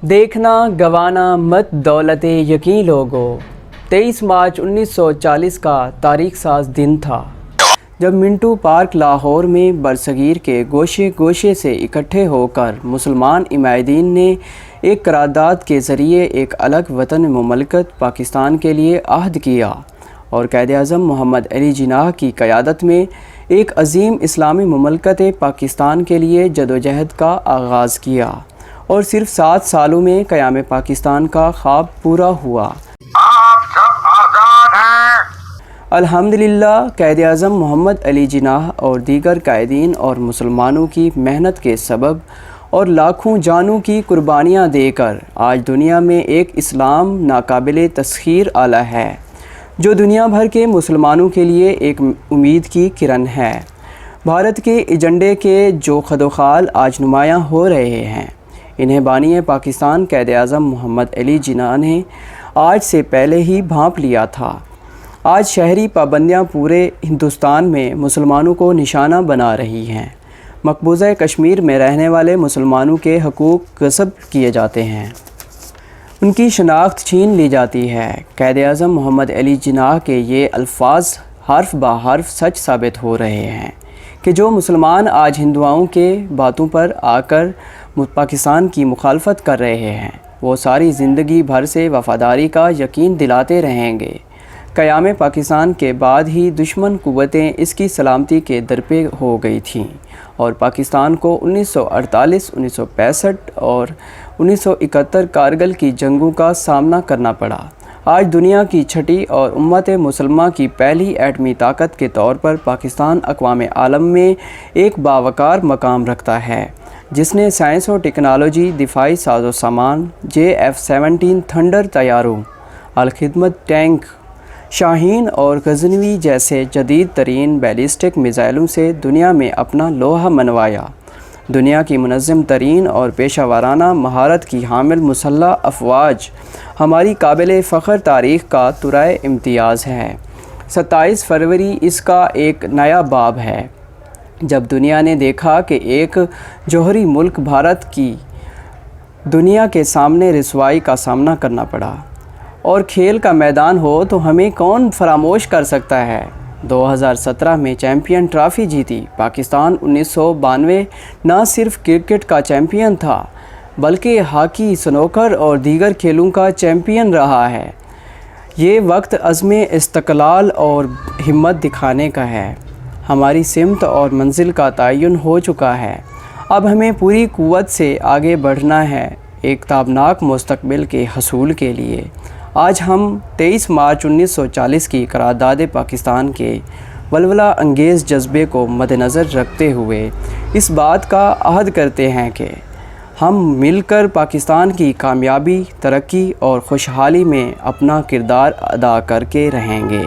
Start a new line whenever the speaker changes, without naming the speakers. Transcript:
دیکھنا گوانا مت دولت یقین لوگو 23 مارچ 1940 کا تاریخ ساز دن تھا جب منٹو پارک لاہور میں برصغیر کے گوشے گوشے سے اکٹھے ہو کر مسلمان عمائدین نے ایک قرارداد کے ذریعے ایک الگ وطن مملکت پاکستان کے لیے عہد کیا اور قائد اعظم محمد علی جناح کی قیادت میں ایک عظیم اسلامی مملکت پاکستان کے لیے جدوجہد کا آغاز کیا اور صرف 7 سالوں میں قیام پاکستان کا خواب پورا ہوا۔
آپ سب آزاد ہیں۔
الحمدللہ قائد اعظم محمد علی جناح اور دیگر قائدین اور مسلمانوں کی محنت کے سبب اور لاکھوں جانوں کی قربانیاں دے کر آج دنیا میں ایک اسلام ناقابل تسخیر آلہ ہے جو دنیا بھر کے مسلمانوں کے لیے ایک امید کی کرن ہے۔ بھارت کے ایجنڈے کے جو خدوخال آج نمایاں ہو رہے ہیں انہیں بانی پاکستان قائد اعظم محمد علی جناح نے آج سے پہلے ہی بھانپ لیا تھا۔ آج شہری پابندیاں پورے ہندوستان میں مسلمانوں کو نشانہ بنا رہی ہیں۔ مقبوضہ کشمیر میں رہنے والے مسلمانوں کے حقوق غصب کیے جاتے ہیں، ان کی شناخت چھین لی جاتی ہے۔ قائد اعظم محمد علی جناح کے یہ الفاظ حرف بہ حرف سچ ثابت ہو رہے ہیں کہ جو مسلمان آج ہندوؤں کے باتوں پر آ کر پاکستان کی مخالفت کر رہے ہیں وہ ساری زندگی بھر سے وفاداری کا یقین دلاتے رہیں گے۔ قیام پاکستان کے بعد ہی دشمن قوتیں اس کی سلامتی کے درپے ہو گئی تھیں اور پاکستان کو 1948، 1965 اور 1971 کارگل کی جنگوں کا سامنا کرنا پڑا۔ آج دنیا کی چھٹی اور امت مسلمہ کی پہلی ایٹمی طاقت کے طور پر پاکستان اقوام عالم میں ایک باوقار مقام رکھتا ہے جس نے سائنس و ٹیکنالوجی، دفاعی ساز و سامان، JF-17 تھنڈر طیاروں، الخدمت ٹینک، شاہین اور غزنوی جیسے جدید ترین بیلسٹک میزائلوں سے دنیا میں اپنا لوہا منوایا۔ دنیا کی منظم ترین اور پیشہ ورانہ مہارت کی حامل مسلح افواج ہماری قابل فخر تاریخ کا ترائے امتیاز ہے۔ 27 فروری اس کا ایک نیا باب ہے جب دنیا نے دیکھا کہ ایک جوہری ملک بھارت کی دنیا کے سامنے رسوائی کا سامنا کرنا پڑا، اور کھیل کا میدان ہو تو ہمیں کون فراموش کر سکتا ہے۔ 2017 میں چیمپئن ٹرافی جیتی پاکستان 1992 نہ صرف کرکٹ کا چیمپئن تھا بلکہ ہاکی، سنوکر اور دیگر کھیلوں کا چیمپئن رہا ہے۔ یہ وقت عزم استقلال اور ہمت دکھانے کا ہے۔ ہماری سمت اور منزل کا تعین ہو چکا ہے، اب ہمیں پوری قوت سے آگے بڑھنا ہے ایک تابناک مستقبل کے حصول کے لیے۔ آج ہم 23 مارچ 1940 کی قرارداد پاکستان کے ولولہ انگیز جذبے کو مد نظر رکھتے ہوئے اس بات کا عہد کرتے ہیں کہ ہم مل کر پاکستان کی کامیابی، ترقی اور خوشحالی میں اپنا کردار ادا کر کے رہیں گے۔